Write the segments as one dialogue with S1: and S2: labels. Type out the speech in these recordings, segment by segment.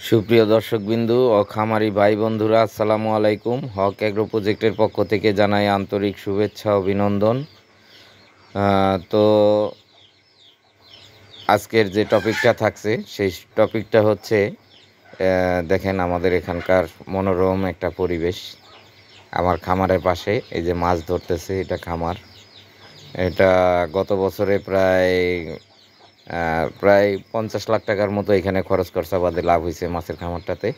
S1: সুপ্রিয় দর্শকবিন্দু ও খামারি ভাই বন্ধুরা, আসসালামু আলাইকুম। হক অ্যাগ্রো প্রজেক্টের পক্ষ থেকে জানাই আন্তরিক শুভেচ্ছা অভিনন্দন। তো আজকের যে টপিকটা থাকছে সেই টপিকটা হচ্ছে, দেখেন আমাদের এখানকার মনোরম একটা পরিবেশ। আমার খামারের পাশে এই যে মাছ ধরতেছে, এটা খামার। এটা গত বছরে প্রায় 50 লাখ টাকার মতো এখানে খরচ খরচা বাদে লাভ হয়েছে মাছের খামারটাতে।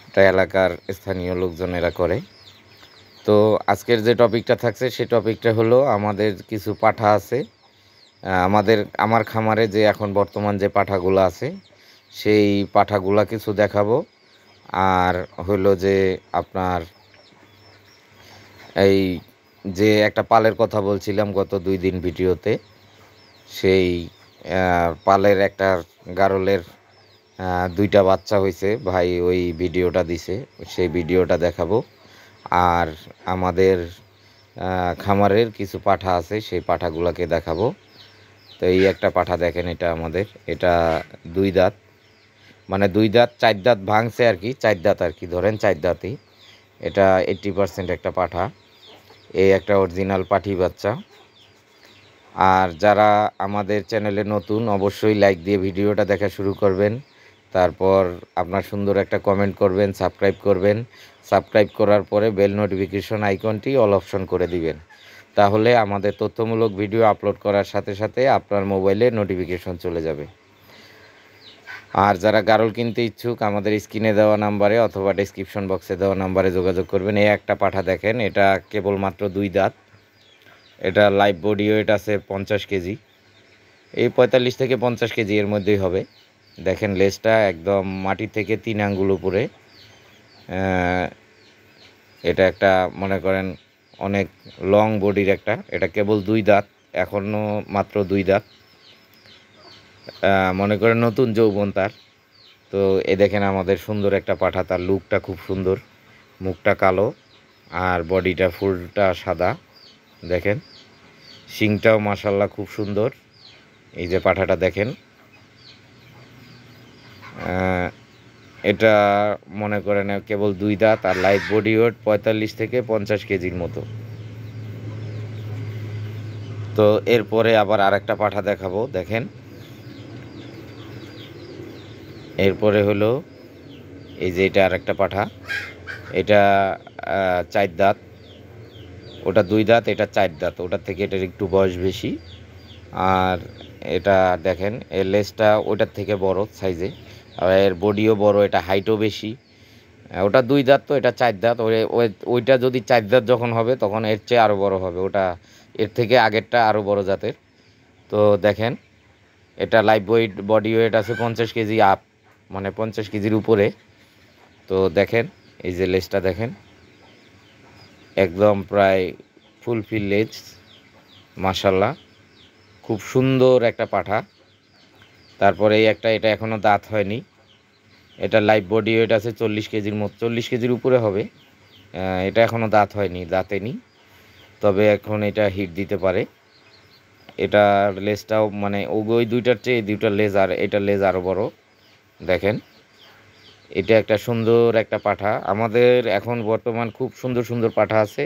S1: এটা এলাকার স্থানীয় লোকজনেরা করে। তো আজকের যে টপিকটা থাকছে সেই টপিকটা হলো, আমাদের কিছু পাঠা আছে। আমার খামারে যে এখন বর্তমান যে পাঠাগুলো আছে সেই পাঠাগুলা কিছু দেখাবো। আর হলো যে আপনার এই যে একটা পালের কথা বলছিলাম গত 2 দিন ভিডিওতে, সেই পালের একটা গারলের 2টা বাচ্চা হয়েছে ভাই, ওই ভিডিওটা দিছে, সেই ভিডিওটা দেখাবো। আর আমাদের খামারের কিছু পাঠা আছে, সেই পাঠাগুলোকে দেখাবো। তো এই একটা পাঠা দেখেন, এটা 2 দাঁত, মানে 2 দাঁত 4 দাঁত ভাঙছে আর কি, 4 দাঁত আর কি, ধরেন 4 দাঁতই। এটা 80% একটা পাঠা, এই একটা অরিজিনাল পাঠি বাচ্চা। আর যারা আমাদের চ্যানেলে নতুন, অবশ্যই লাইক দিয়ে ভিডিওটা দেখা শুরু করবেন। তারপর আপনার সুন্দর একটা কমেন্ট করবেন, সাবস্ক্রাইব করবেন। সাবস্ক্রাইব করার পরে বেল নোটিফিকেশন আইকনটি অল অপশন করে দিবেন। তাহলে আমাদের তথ্যমূলক ভিডিও আপলোড করার সাথে সাথে আপনার মোবাইলে নোটিফিকেশন চলে যাবে। আর যারা গারল কিনতে ইচ্ছুক, আমাদের স্ক্রিনে দেওয়া নাম্বারে অথবা ডেসক্রিপশন বক্সে দেওয়া নাম্বারে যোগাযোগ করবেন। এই একটা পাঠা দেখেন, এটা কেবলমাত্র 2 দাঁত। এটা লাইভ বডি ওয়েট আছে 50 কেজি, এই 45 থেকে 50 কেজি এর মধ্যেই হবে। দেখেন লেজটা একদম মাটি থেকে 3 আঙ্গুল উপরে। এটা একটা মনে করেন অনেক লং বডির একটা, এটা কেবল 2 দাঁত, এখনও মাত্র 2 দাঁত। মনে করেন নতুন যৌবন তার। তো এ দেখেন আমাদের সুন্দর একটা পাঠা, তার লুকটা খুব সুন্দর, মুখটা কালো আর বডিটা ফুলটা সাদা। দেখেন শিংটাও মাশাল্লাহ খুব সুন্দর। এই যে পাঠাটা দেখেন, এটা মনে করেন কেবল 2 দাঁত আর লাইভ বডি ওয়েট 45 থেকে 50 কেজির মতো। তো এরপরে আবার আরেকটা পাঠা দেখাবো, দেখেন। এরপরে হলো এই যে এটা আরেকটা পাঠা, এটা 4 দাঁত, ওটা 2 দাঁত, এটা 4 দাঁত, ওটার থেকে এটার একটু বয়স বেশি। আর এটা দেখেন এর লেজটা ওটার থেকে বড় সাইজে, আর এর বডিও বড়, এটা হাইটও বেশি। ওটা 2 দাঁত, তো এটা 4 দাঁত। ওইটা যদি 4 দাঁত যখন হবে তখন এর চেয়ে আরও বড় হবে, ওটা এর থেকে আগেরটা আরও বড় জাতের। তো দেখেন এটা লাইভ বডি ওয়েট আছে 50 কেজি আপ, মানে 50 কেজির উপরে। তো দেখেন এই যে লেজটা দেখেন, একদম প্রায় ফুলফিল লেজ, মাশাল্লাহ খুব সুন্দর একটা পাঠা। তারপরে এই একটা, এটা এখনও দাঁত হয়নি, এটা লাইভ বডি ওয়েট আছে 40 কেজির মতো, 40 কেজির উপরে হবে। এটা এখনও দাঁত হয়নি, দাঁতেনি, তবে এখন এটা হিট দিতে পারে। এটার লেজটাও মানে ওই 2টার চেয়ে এই 2টার লেজ, আর এটার লেজ আরও বড়। দেখেন এটা একটা সুন্দর একটা পাঠা। আমাদের এখন বর্তমান খুব সুন্দর সুন্দর পাঠা আছে।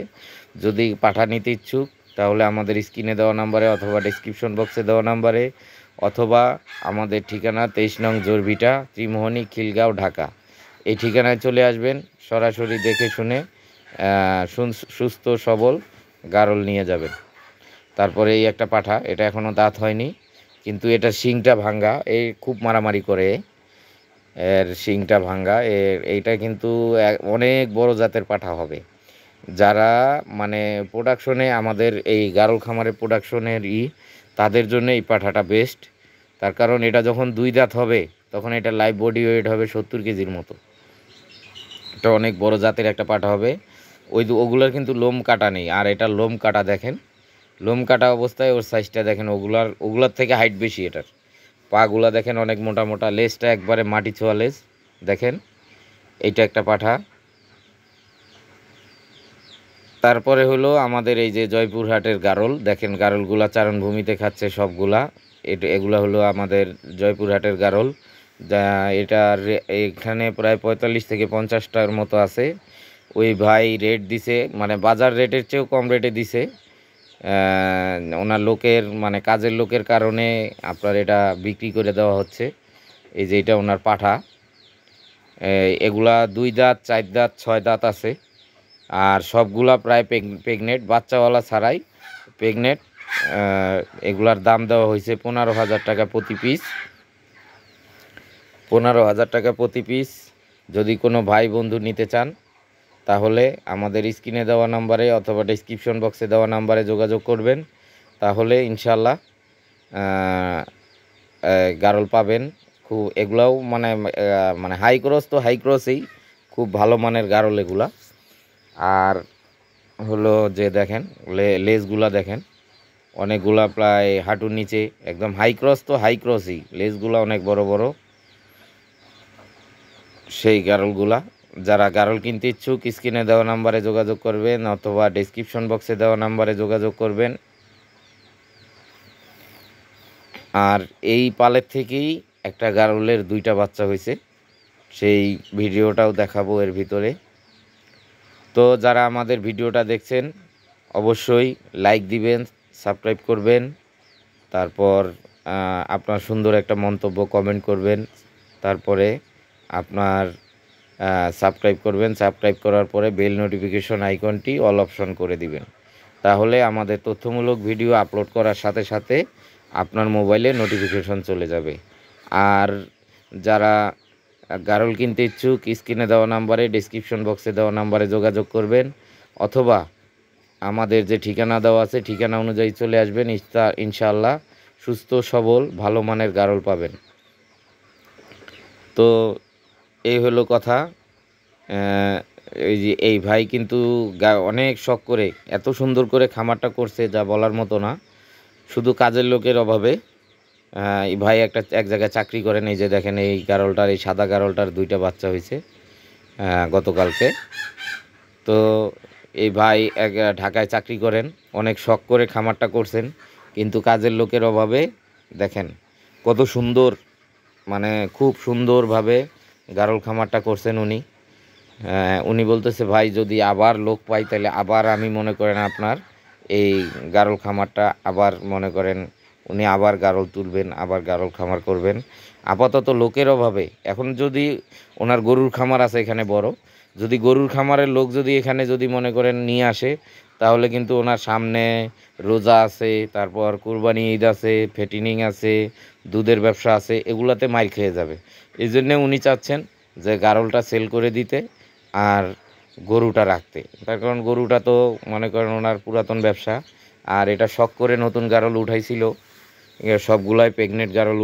S1: যদি পাঠা নিতে ইচ্ছুক তাহলে আমাদের স্ক্রিনে দেওয়া নাম্বারে অথবা ডেসক্রিপশন বক্সে দেওয়া নাম্বারে, অথবা আমাদের ঠিকানা 23 নং জোরভিটা, ত্রিমোহনী, খিলগাঁও, ঢাকা, এই ঠিকানায় চলে আসবেন। সরাসরি দেখে শুনে সুস্থ সবল গারল নিয়ে যাবেন। তারপরে এই একটা পাঠা, এটা এখনও দাঁত হয়নি, কিন্তু এটা শিংটা ভাঙ্গা, এই খুব মারামারি করে, এর শিংটা ভাঙ্গা। এইটা কিন্তু অনেক বড় জাতের পাঠা হবে। যারা মানে প্রোডাকশনে, আমাদের এই গারল খামারের প্রোডাকশনের তাদের জন্য এই পাঠাটা বেস্ট। তার কারণ এটা যখন 2 দাঁত হবে তখন এটা লাইভ বডি ওয়েট হবে 70 কেজির মতো। এটা অনেক বড় জাতের একটা পাঠা হবে। ওগুলার কিন্তু লোম কাটা নেই, আর এটা লোম কাটা। দেখেন লোম কাটা অবস্থায় ওর সাইজটা দেখেন, ওগুলার থেকে হাইট বেশি এটার। পাগুলা দেখেন অনেক মোটা মোটা, লেজটা একবারে মাটি ছোঁয়া লেজ। দেখেন এইটা একটা পাঠা। তারপরে হলো আমাদের এই যে জয়পুরহাটের গারল, দেখেন গারলগুলা চারণভূমিতে খাচ্ছে সবগুলা। এগুলা হলো আমাদের জয়পুরহাটের গারল। যা এটা এখানে প্রায় 45 থেকে 50টার মতো আছে। ওই ভাই রেট দিছে, মানে বাজার রেটের চেয়েও কম রেটে দিছে। ওনার লোকের মানে কাজের লোকের কারণে আপনার এটা বিক্রি করে দেওয়া হচ্ছে। এই যে এটা ওনার পাঠা, এগুলা 2 দাঁত 4 দাঁত 6 দাঁত আছে, আর সবগুলা প্রায় প্রেগনেন্ট, বাচ্চাওয়ালা ছাড়াই প্রেগনেন্ট। এগুলার দাম দেওয়া হয়েছে 15,000 টাকা প্রতি পিস। 15,000 টাকা প্রতি পিস। যদি কোনো ভাই বন্ধু নিতে চান তাহলে আমাদের স্ক্রিনে দেওয়া নাম্বারে অথবা ডেসক্রিপশন বক্সে দেওয়া নাম্বারে যোগাযোগ করবেন, তাহলে ইনশাল্লাহ গারল পাবেন। খুব এগুলাও মানে মানে হাই ক্রস তো হাই ক্রসেই, খুব ভালো মানের গারল এগুলা। আর হলো যে দেখেন লেজগুলা দেখেন, অনেকগুলা প্রায় হাঁটুর নিচে, একদম হাই ক্রস তো হাই ক্রসই, লেজগুলা অনেক বড় বড় সেই গারলগুলা। যারা গারল কিনতে ইচ্ছুক স্ক্রিনে দেওয়া নাম্বারে যোগাযোগ করবেন অথবা ডেসক্রিপশন বক্সে দেওয়া নাম্বারে যোগাযোগ করবেন। আর এই পালের থেকেই একটা গারলের 2টা বাচ্চা হয়েছে, সেই ভিডিওটাও দেখাবো এর ভিতরে। তো যারা আমাদের ভিডিওটা দেখছেন অবশ্যই লাইক দিবেন, সাবস্ক্রাইব করবেন, তারপর আপনার সুন্দর একটা মন্তব্য কমেন্ট করবেন, তারপরে আপনার সাবস্ক্রাইব করবেন। সাবস্ক্রাইব করার পরে বেল নোটিফিকেশন আইকনটি অল অপশন করে দিবেন, তাহলে আমাদের তথ্যমূলক ভিডিও আপলোড করার সাথে সাথে আপনার মোবাইলে নোটিফিকেশন চলে যাবে। আর যারা গারল কিনতে ইচ্ছুক স্ক্রিনে দেওয়া নাম্বারে ডেসক্রিপশন বক্সে দেওয়া নাম্বারে যোগাযোগ করবেন, অথবা আমাদের যে ঠিকানা দেওয়া আছে ঠিকানা অনুযায়ী চলে আসবেন। ইনশাআল্লাহ সুস্থ সবল ভালো মানের গারল পাবেন। তো এই হলো কথা। এই যে এই ভাই কিন্তু অনেক শখ করে এত সুন্দর করে খামারটা করছে যা বলার মতো না, শুধু কাজের লোকের অভাবে। এই ভাই এক জায়গায় চাকরি করেন। এই যে দেখেন এই গারলটার, এই সাদা গারলটার 2টা বাচ্চা হয়েছে গতকালকে। তো এই ভাই ঢাকায় চাকরি করেন, অনেক শখ করে খামারটা করছেন, কিন্তু কাজের লোকের অভাবে দেখেন কত সুন্দর, মানে খুব সুন্দরভাবে গারল খামারটা করছেন উনি। উনি বলতেছে ভাই যদি আবার লোক পাই তাহলে আবার আমি মনে করেন আপনার এই গারল খামারটা আবার মনে করেন উনি আবার গারল তুলবেন, আবার গারল খামার করবেন। আপাতত লোকের অভাবে এখন যদি ওনার গরুর খামার আছে এখানে বড়, যদি গরুর খামারের লোক যদি এখানে যদি মনে করেন নিয়ে আসে, তাহলে কিন্তু ওনার সামনে রোজা আছে, তারপর কুরবানি ঈদ আছে, ফেটিনিং আছে, দুধের ব্যবসা আছে, এগুলাতে মার খেয়ে যাবে। এই জন্যে উনি চাচ্ছেন যে গারলটা সেল করে দিতে আর গরুটা রাখতে। তার কারণ গরুটা তো মনে করেন ওনার পুরাতন ব্যবসা, আর এটা শখ করে নতুন গারল উঠাইছিল, সবগুলাই প্রেগনেন্ট গারল।